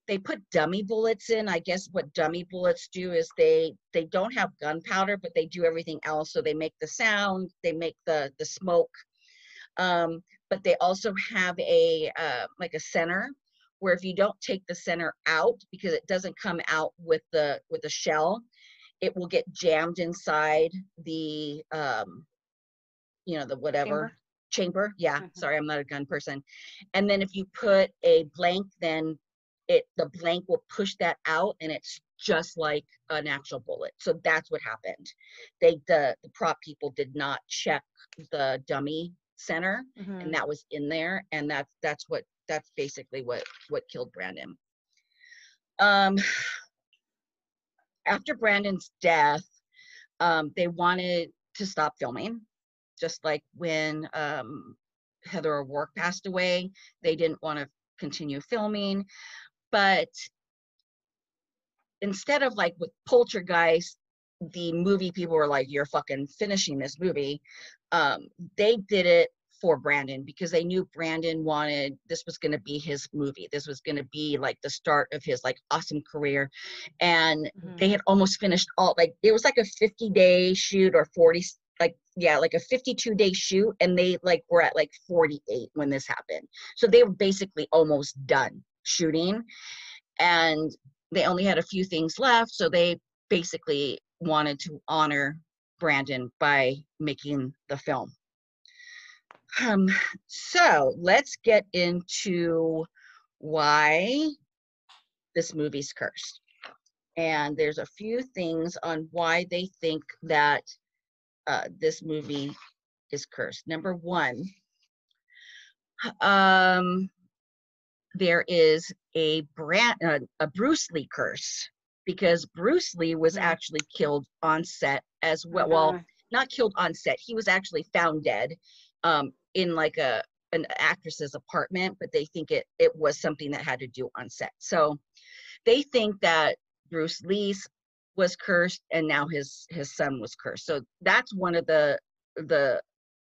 S4: they put dummy bullets in. I guess what dummy bullets do is they don't have gunpowder, but they do everything else. So they make the sound, they make the smoke, but they also have a like a center, where if you don't take the center out, because it doesn't come out with the shell, it will get jammed inside the the whatever chamber. Yeah, sorry, I'm not a gun person. And then if you put a blank, then the blank will push that out, and it's just like an actual bullet. So that's what happened. The prop people did not check the dummy center, and that was in there, and that's basically what killed Brandon. After Brandon's death, they wanted to stop filming, just like when Heather O'Rourke passed away. They didn't want to continue filming, but instead of like with Poltergeist, the movie people were like, "You're fucking finishing this movie." They did it for Brandon, because they knew Brandon wanted, this was going to be his movie. This was going to be like the start of his like awesome career. And they had almost finished all, like, it was like a 50-day shoot, or 40, like, yeah, like a 52-day shoot. And they like were at like 48 when this happened. So they were basically almost done shooting. and they only had a few things left, so they basically wanted to honor Brandon by making the film. So let's get into why this movie's cursed. And there's a few things on why they think that this movie is cursed. Number one, there is a Bruce Lee curse, because Bruce Lee was actually killed on set as well. Well, not killed on set. He was actually found dead in like an actress's apartment, but they think it was something that had to do on set. So they think that Bruce Lee was cursed, and now his son was cursed. So that's one of the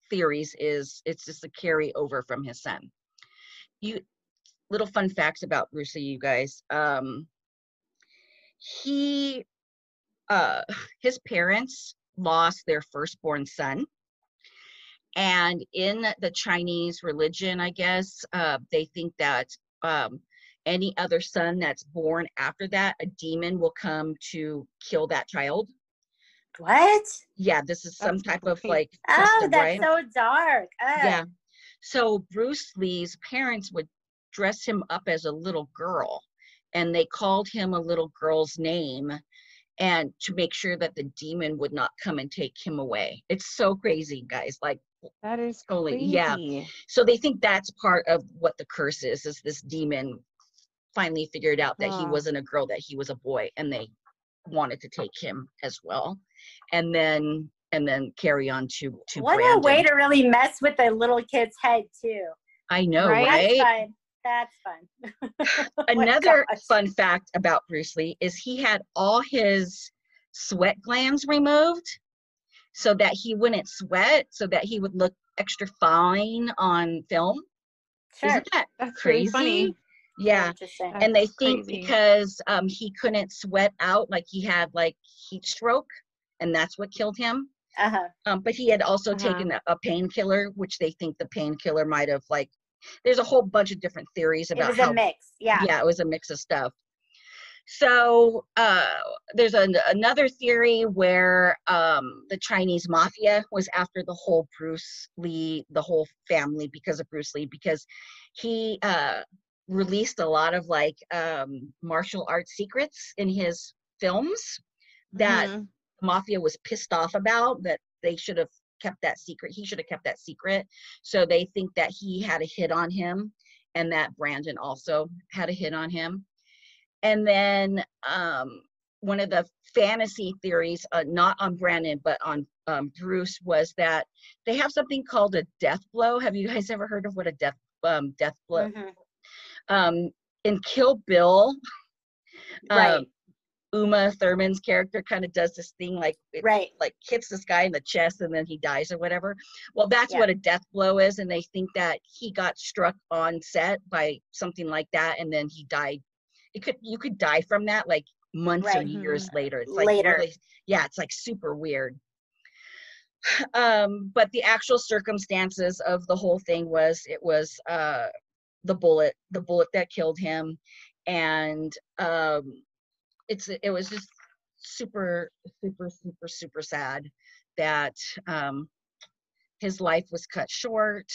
S4: theories, is it's just a carryover from his son. Little fun facts about Bruce Lee, you guys. His parents lost their firstborn son, and in the Chinese religion, I guess, they think that any other son that's born after that, a demon will come to kill that child.
S1: What?
S4: Yeah, this is some type of like
S1: custom,
S4: oh, that's
S1: right? So dark.
S4: Yeah. So Bruce Lee's parents would dress him up as a little girl, and they called him a little girl's name, and to make sure that the demon would not come and take him away. It's so crazy, guys. Like,
S5: that is
S4: totally
S5: crazy.
S4: Yeah. So they think that's part of what the curse is this demon finally figured out that he wasn't a girl, that he was a boy, and they wanted to take him as well, and then carry on to
S1: what
S4: Brandon.
S1: A way to really mess with a little kid's head too.
S4: I know, right?
S1: That's fun.
S4: Another fun fact about Bruce Lee is he had all his sweat glands removed so that he wouldn't sweat, so that he would look extra fine on film.
S1: Sure.
S4: Isn't that
S5: That's
S4: crazy?
S5: Funny.
S4: Yeah. And they think because he couldn't sweat out, like he had like heat stroke, and that's what killed him. But he had also taken a painkiller, which they think the painkiller might have like, there's a whole bunch of different theories about
S1: it was a mix. Yeah,
S4: it was a mix of stuff. So there's another theory where the Chinese mafia was after the whole Bruce Lee, the whole family, because of Bruce Lee, because he released a lot of like martial arts secrets in his films that the mafia was pissed off about, that they should have kept that secret. He should have kept that secret. So they think that he had a hit on him, and that Brandon also had a hit on him. And then one of the fantasy theories, not on Brandon, but on Bruce, was that they have something called a death blow. Have you guys ever heard of what a death blow? In Kill Bill, Uma Thurman's character kind of does this thing, like like hits this guy in the chest and then he dies or whatever. Well, that's what a death blow is, and they think that he got struck on set by something like that, and then he died. You could die from that like months or years later. It's like really, it's like super weird. But the actual circumstances of the whole thing was the bullet that killed him, and it was just super sad that his life was cut short,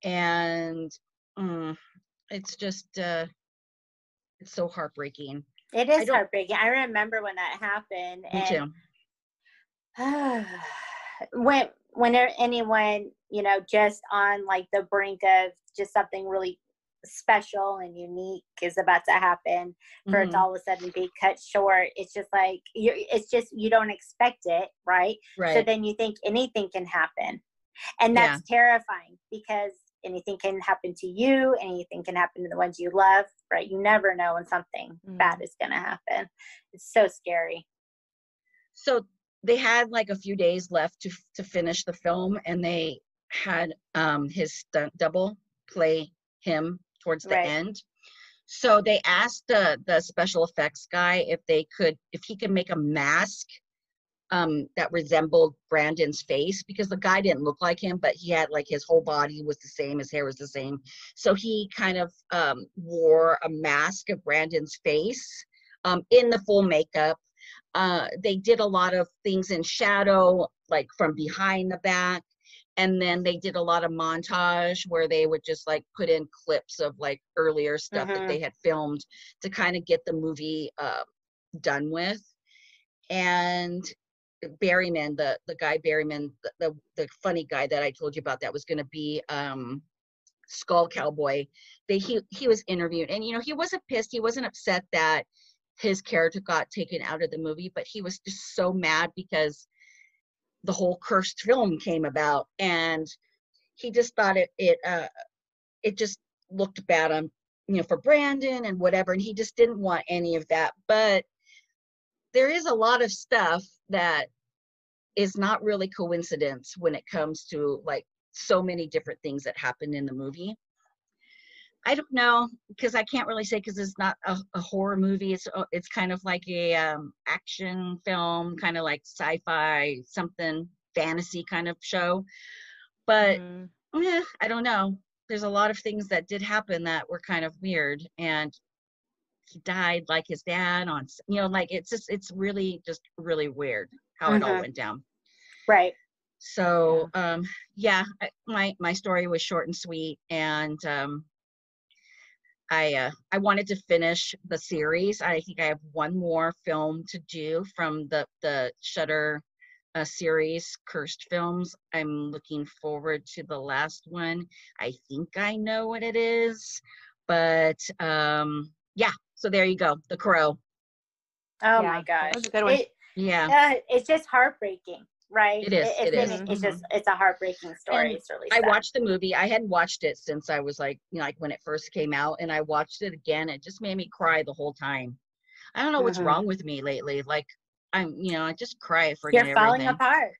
S4: and it's just it's so heartbreaking.
S1: It is heartbreaking. I remember when that happened.
S4: Me too.
S1: Whenever anyone, just on like the brink of just something really special and unique is about to happen, for it to all of a sudden be cut short, it's just like you don't expect it, right? So then you think anything can happen, and that's terrifying, because anything can happen to you, anything can happen to the ones you love, right? You never know when something bad is going to happen. It's so scary.
S4: So they had like a few days left to finish the film, and they had his stunt double play him towards the end. So they asked the special effects guy if he could make a mask that resembled Brandon's face, because the guy didn't look like him, but he had like his whole body was the same, his hair was the same. So he kind of wore a mask of Brandon's face in the full makeup. They did a lot of things in shadow, like from behind the back. And then they did a lot of montage where they would just like put in clips of like earlier stuff that they had filmed to kind of get the movie done with. And Berryman, the guy Berryman, the funny guy that I told you about that was going to be Skull Cowboy, he was interviewed, and he wasn't pissed, he wasn't upset that his character got taken out of the movie, but he was just so mad because the whole cursed film came about, and he just thought it just looked bad on for Brandon and whatever, and he just didn't want any of that. But there is a lot of stuff that is not really coincidence when it comes to like so many different things that happen in the movie. I don't know, because I can't really say, because it's not a horror movie. It's kind of like a action film, kind of like sci-fi, something fantasy kind of show. But I don't know. There's a lot of things that did happen that were kind of weird, and he died like his dad on, like it's really just really weird how it all went down.
S1: Right.
S4: So my story was short and sweet, and I wanted to finish the series. I think I have one more film to do from the Shudder series, Cursed Films. I'm looking forward to the last one. I think I know what it is, but so there you go, The Crow.
S1: Oh my gosh,
S5: that was a good one.
S1: It's just heartbreaking, right?
S4: It is.
S1: It's just, it's a heartbreaking story.
S4: And
S1: it's really
S4: sad.
S1: sad.
S4: I watched the movie. I hadn't watched it since I was like, like when it first came out, and I watched it again. It just made me cry the whole time. I don't know what's wrong with me lately. Like I just cry for
S1: You're falling apart.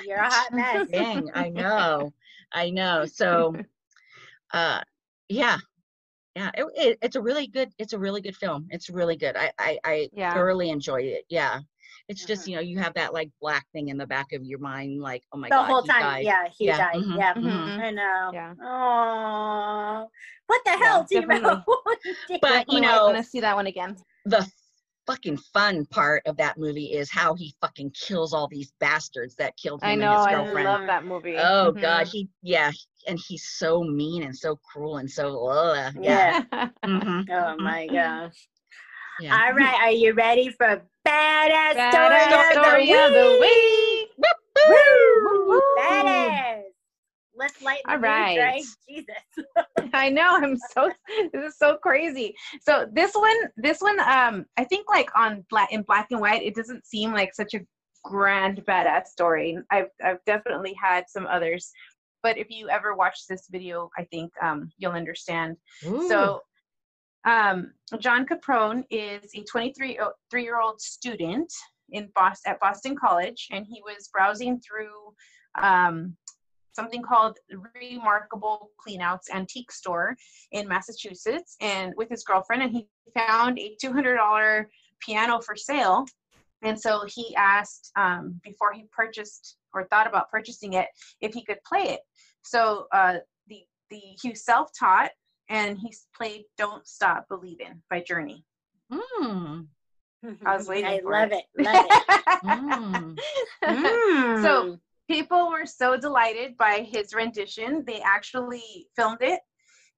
S1: You're a hot mess.
S4: Dang, I know. So, it's a really good film. It's really good. I thoroughly enjoyed it. Yeah. It's just, you have that like black thing in the back of your mind, like, oh my God,
S1: the whole time.
S4: Died.
S1: He died. I know. Oh, what the hell, Timo?
S4: But
S5: I want to see that one again.
S4: The fucking fun part of that movie is how he fucking kills all these bastards that killed him and his girlfriend.
S5: I love that movie.
S4: Oh God, and he's so mean and so cruel and so
S1: Oh my gosh.
S4: Yeah.
S1: All right, are you ready for badass
S5: story of the week?
S1: Woo! Badass. Let's lighten the mood, right? Jesus.
S5: I know. This is so crazy. So this one, I think like in black and white, it doesn't seem like such a grand badass story. I've definitely had some others, but if you ever watch this video, I think you'll understand. Ooh. So John Caprone is a 23-year-old student at Boston College, and he was browsing through something called Remarkable Cleanouts Antique Store in Massachusetts, and with his girlfriend, and he found a $200 piano for sale. And so he asked, before he purchased or thought about purchasing it, if he could play it. So he was self-taught, and he played "Don't Stop Believin'" by Journey. I was waiting.
S1: I
S5: for
S1: love
S5: it. So people were so delighted by his rendition, they actually filmed it,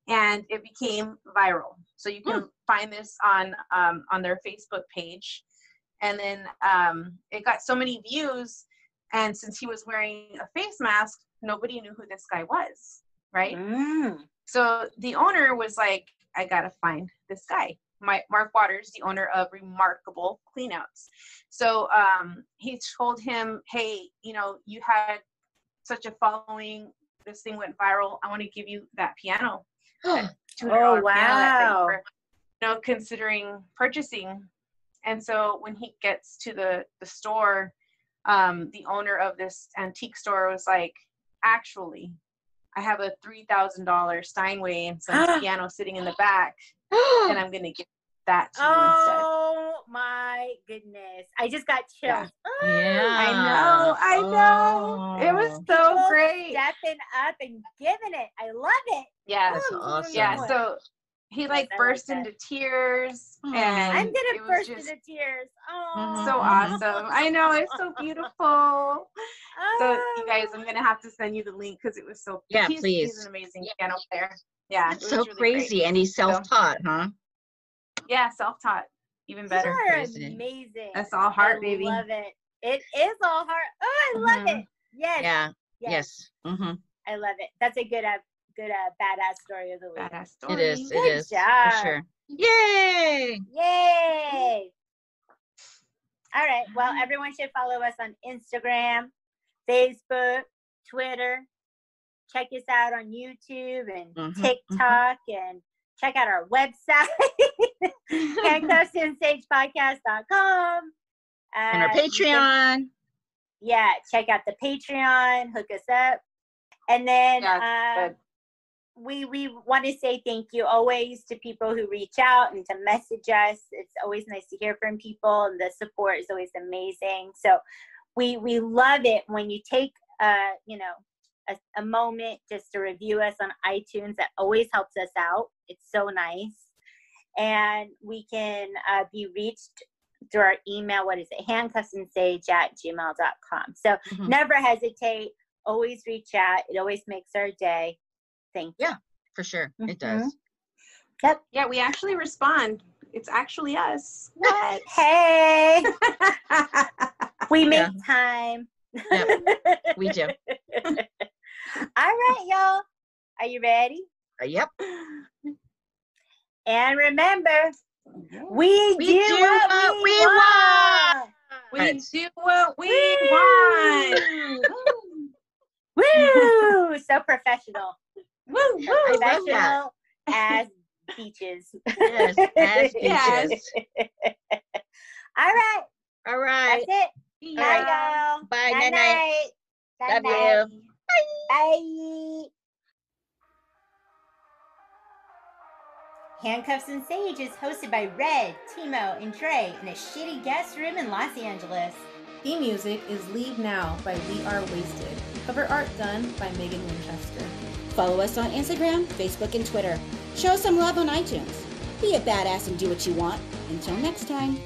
S5: and it became viral. So you can find this on their Facebook page. And then it got so many views, and since he was wearing a face mask, nobody knew who this guy was, right? So the owner was like, I gotta find this guy. Mark Waters, the owner of Remarkable Cleanouts. So he told him, hey, you had such a following, this thing went viral, I want to give you that piano. That $200
S1: wow.
S5: piano that you were, considering purchasing. And so when he gets to the store, the owner of this antique store was like, actually, I have a $3,000 Steinway and some piano sitting in the back, and I'm going to give that to you instead.
S1: Oh my goodness. I just got chills.
S4: Yeah.
S5: I know. It was so
S1: People
S5: great.
S1: stepping up and giving it. I love it.
S5: Yeah.
S4: That's
S1: Oh,
S4: awesome.
S5: Yeah. So he like
S1: I
S5: burst
S1: like
S5: into tears,
S4: Aw.
S5: and
S1: I'm
S5: it
S1: gonna
S5: was
S1: burst
S5: just
S1: into tears. Oh,
S5: so awesome. I know, it's so beautiful. So you guys, I'm gonna have to send you the link because it was so.
S4: Yeah,
S5: He's
S4: please.
S5: an amazing piano player. Yeah,
S4: That's
S5: it
S4: so
S5: was really
S4: crazy.
S5: great.
S4: And he's self-taught, huh?
S5: Yeah, self-taught, even better.
S1: You are
S4: Crazy.
S1: amazing.
S5: That's all heart,
S1: I
S5: baby.
S1: love it. It is all heart. Oh, I love
S5: Mhm.
S1: it. Yes.
S4: Yeah.
S1: Yes.
S4: Yes. Mm-hmm.
S1: I love it. That's a good badass story of the week.
S5: Badass story.
S4: It is. It
S1: Good
S4: is.
S1: job.
S4: For sure. Yay!
S1: Yay! All right. Well, everyone should follow us on Instagram, Facebook, Twitter. Check us out on YouTube and TikTok and check out our website, handcuffsandSagePodcast.com.
S4: And our Patreon.
S1: Check out the Patreon, hook us up. And then we want to say thank you always to people who reach out and to message us. It's always nice to hear from people, and the support is always amazing. So we love it when you take a moment just to review us on iTunes. That always helps us out. It's so nice. And we can be reached through our email. What is it? handcuffsandsage@gmail.com. So never hesitate. Always reach out. It always makes our day. Thank you.
S4: Yeah, for sure. It does.
S1: Yep.
S5: Yeah, we actually respond. It's actually us. What?
S1: Hey, we make time.
S4: Yep, we do.
S1: All right, y'all. Are you ready?
S4: Yep.
S1: And remember, we do what we want.
S5: We do what we want.
S1: Woo! So professional.
S5: Woo!
S1: Professional as beaches.
S4: Yes, as beaches.
S1: All right.
S4: All right.
S1: That's it. Bye, y'all.
S4: Bye.
S1: Night,
S4: Night.
S1: night.
S4: Love you.
S1: Bye. Handcuffs and Sage is hosted by Red, Timo, and Trey in a shitty guest room in Los Angeles.
S3: Theme music is Leave Now by We Are Wasted. Cover art done by Megan Winchester.
S2: Follow us on Instagram, Facebook, and Twitter. Show us some love on iTunes. Be a badass and do what you want. Until next time.